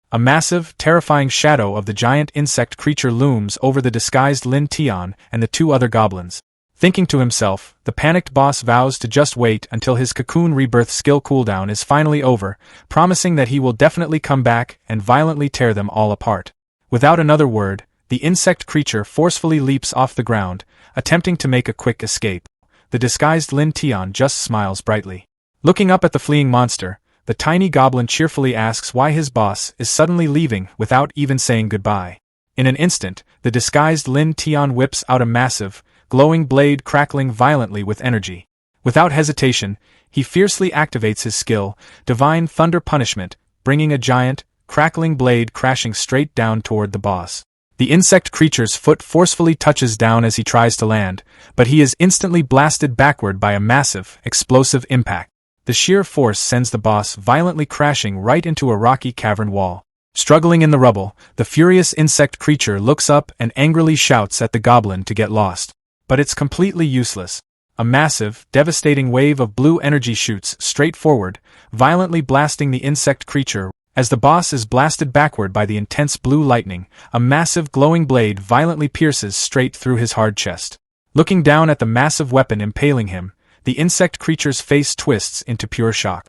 A massive, terrifying shadow of the giant insect creature looms over the disguised Lin Tian and the two other goblins. Thinking to himself, the panicked boss vows to just wait until his cocoon rebirth skill cooldown is finally over, promising that he will definitely come back and violently tear them all apart. Without another word, the insect creature forcefully leaps off the ground, attempting to make a quick escape. The disguised Lin Tian just smiles brightly. Looking up at the fleeing monster, the tiny goblin cheerfully asks why his boss is suddenly leaving without even saying goodbye. In an instant, the disguised Lin Tian whips out a massive, glowing blade crackling violently with energy. Without hesitation, he fiercely activates his skill, Divine Thunder Punishment, bringing a giant, crackling blade crashing straight down toward the boss. The insect creature's foot forcefully touches down as he tries to land, but he is instantly blasted backward by a massive, explosive impact. The sheer force sends the boss violently crashing right into a rocky cavern wall. Struggling in the rubble, the furious insect creature looks up and angrily shouts at the goblin to get lost. But it's completely useless. A massive, devastating wave of blue energy shoots straight forward, violently blasting the insect creature. As the boss is blasted backward by the intense blue lightning, a massive glowing blade violently pierces straight through his hard chest. Looking down at the massive weapon impaling him, the insect creature's face twists into pure shock.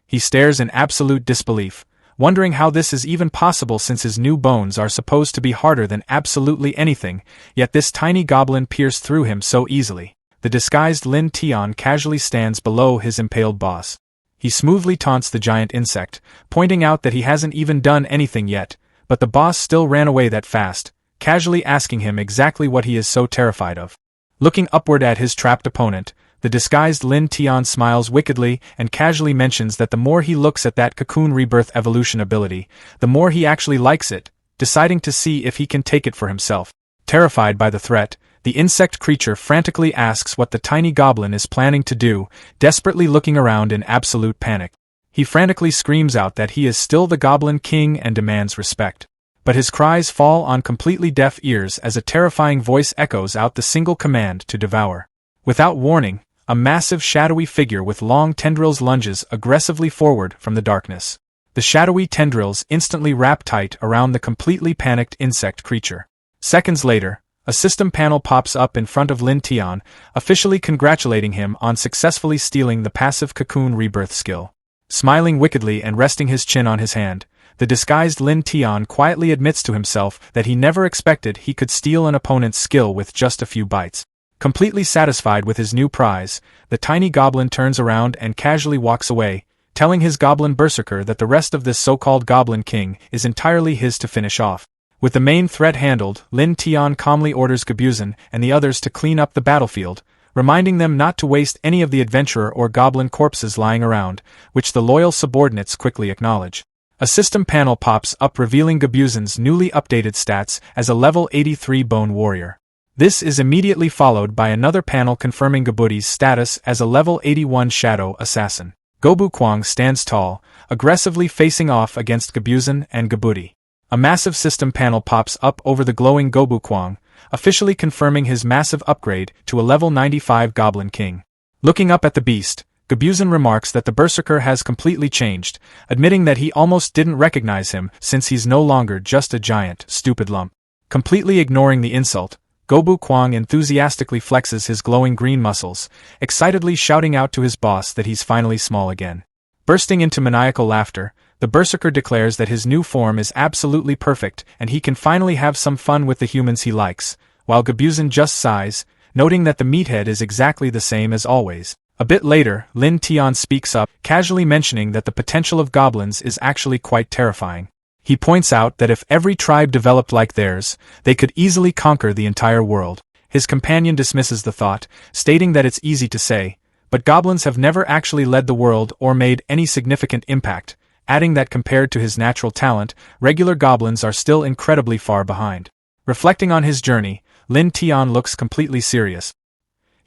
He stares in absolute disbelief, wondering how this is even possible since his new bones are supposed to be harder than absolutely anything, yet this tiny goblin pierced through him so easily. The disguised Lin Tian casually stands below his impaled boss. He smoothly taunts the giant insect, pointing out that he hasn't even done anything yet, but the boss still ran away that fast, casually asking him exactly what he is so terrified of. Looking upward at his trapped opponent, the disguised Lin Tian smiles wickedly and casually mentions that the more he looks at that cocoon rebirth evolution ability, the more he actually likes it, deciding to see if he can take it for himself. Terrified by the threat, the insect creature frantically asks what the tiny goblin is planning to do, desperately looking around in absolute panic. He frantically screams out that he is still the Goblin King and demands respect. But his cries fall on completely deaf ears as a terrifying voice echoes out the single command to devour. Without warning, a massive shadowy figure with long tendrils lunges aggressively forward from the darkness. The shadowy tendrils instantly wrap tight around the completely panicked insect creature. Seconds later, a system panel pops up in front of Lin Tian, officially congratulating him on successfully stealing the passive cocoon rebirth skill. Smiling wickedly and resting his chin on his hand, the disguised Lin Tian quietly admits to himself that he never expected he could steal an opponent's skill with just a few bites. Completely satisfied with his new prize, the tiny goblin turns around and casually walks away, telling his goblin berserker that the rest of this so-called Goblin King is entirely his to finish off. With the main threat handled, Lin Tian calmly orders GOBLIN and the others to clean up the battlefield, reminding them not to waste any of the adventurer or goblin corpses lying around, which the loyal subordinates quickly acknowledge. A system panel pops up revealing GOBLIN's newly updated stats as a level 83 bone warrior. This is immediately followed by another panel confirming GOBLIN's status as a level 81 shadow assassin. Gobu Kwang stands tall, aggressively facing off against GOBLIN and GOBLIN. A massive system panel pops up over the glowing Gobu Kwang, officially confirming his massive upgrade to a level 95 Goblin King. Looking up at the beast, GOBLIN remarks that the berserker has completely changed, admitting that he almost didn't recognize him since he's no longer just a giant, stupid lump. Completely ignoring the insult, Gobu Kwang enthusiastically flexes his glowing green muscles, excitedly shouting out to his boss that he's finally small again. Bursting into maniacal laughter, the berserker declares that his new form is absolutely perfect and he can finally have some fun with the humans he likes, while GOBLIN just sighs, noting that the meathead is exactly the same as always. A bit later, Lin Tian speaks up, casually mentioning that the potential of goblins is actually quite terrifying. He points out that if every tribe developed like theirs, they could easily conquer the entire world. His companion dismisses the thought, stating that it's easy to say, but goblins have never actually led the world or made any significant impact, adding that compared to his natural talent, regular goblins are still incredibly far behind. Reflecting on his journey, Lin Tian looks completely serious.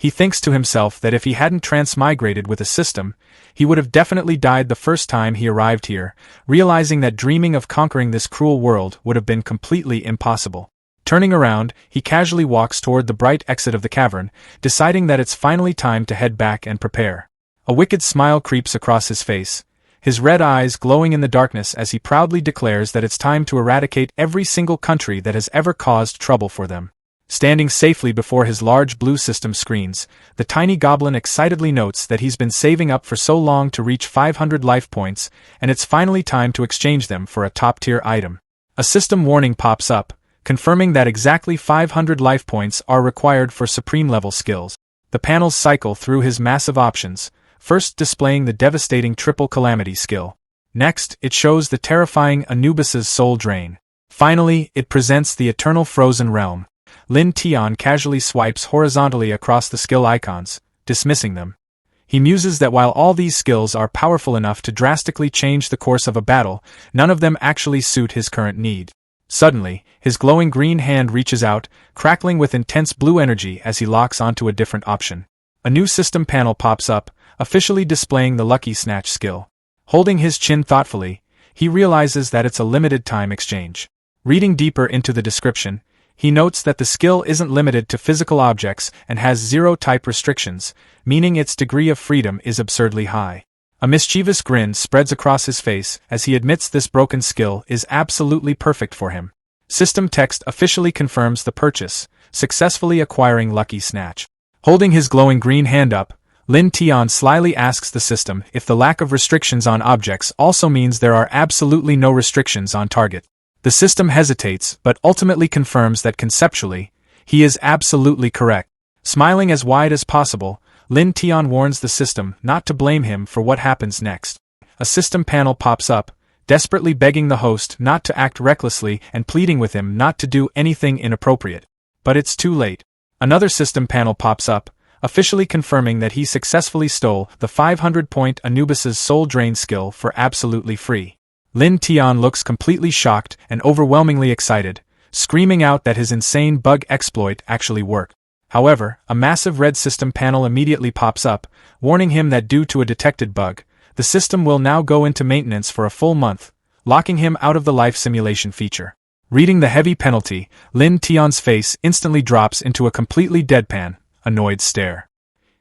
He thinks to himself that if he hadn't transmigrated with a system, he would have definitely died the first time he arrived here, realizing that dreaming of conquering this cruel world would have been completely impossible. Turning around, he casually walks toward the bright exit of the cavern, deciding that it's finally time to head back and prepare. A wicked smile creeps across his face, his red eyes glowing in the darkness as he proudly declares that it's time to eradicate every single country that has ever caused trouble for them. Standing safely before his large blue system screens, the tiny goblin excitedly notes that he's been saving up for so long to reach 500 life points, and it's finally time to exchange them for a top-tier item. A system warning pops up, confirming that exactly 500 life points are required for supreme-level skills. The panels cycle through his massive options, first displaying the devastating Triple Calamity skill. Next, it shows the terrifying Anubis's Soul Drain. Finally, it presents the Eternal Frozen Realm. Lin Tian casually swipes horizontally across the skill icons, dismissing them. He muses that while all these skills are powerful enough to drastically change the course of a battle, none of them actually suit his current need. Suddenly, his glowing green hand reaches out, crackling with intense blue energy as he locks onto a different option. A new system panel pops up, officially displaying the Lucky Snatch skill. Holding his chin thoughtfully, he realizes that it's a limited-time exchange. Reading deeper into the description, he notes that the skill isn't limited to physical objects and has 0 type restrictions, meaning its degree of freedom is absurdly high. A mischievous grin spreads across his face as he admits this broken skill is absolutely perfect for him. System text officially confirms the purchase, successfully acquiring Lucky Snatch. Holding his glowing green hand up, Lin Tian slyly asks the system if the lack of restrictions on objects also means there are absolutely no restrictions on target. The system hesitates but ultimately confirms that conceptually, he is absolutely correct. Smiling as wide as possible, Lin Tian warns the system not to blame him for what happens next. A system panel pops up, desperately begging the host not to act recklessly and pleading with him not to do anything inappropriate. But it's too late. Another system panel pops up, officially confirming that he successfully stole the 500-point Anubis's Soul Drain skill for absolutely free. Lin Tian looks completely shocked and overwhelmingly excited, screaming out that his insane bug exploit actually worked. However, a massive red system panel immediately pops up, warning him that due to a detected bug, the system will now go into maintenance for a full month, locking him out of the life simulation feature. Reading the heavy penalty, Lin Tian's face instantly drops into a completely deadpan, annoyed stare.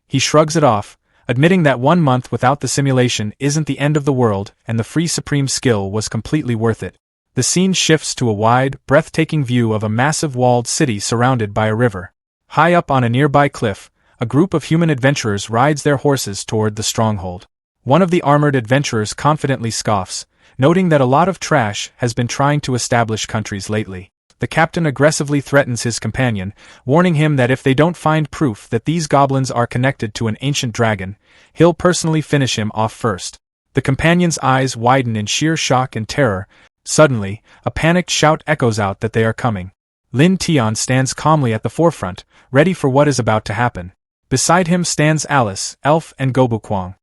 He shrugs it off, admitting that 1 month without the simulation isn't the end of the world and the free supreme skill was completely worth it. The scene shifts to a wide, breathtaking view of a massive walled city surrounded by a river. High up on a nearby cliff, a group of human adventurers rides their horses toward the stronghold. One of the armored adventurers confidently scoffs, noting that a lot of trash has been trying to establish countries lately. The captain aggressively threatens his companion, warning him that if they don't find proof that these goblins are connected to an ancient dragon, he'll personally finish him off first. The companion's eyes widen in sheer shock and terror. Suddenly, a panicked shout echoes out that they are coming. Lin Tian stands calmly at the forefront, ready for what is about to happen. Beside him stands Alice, Elf, and Gobu Kwang.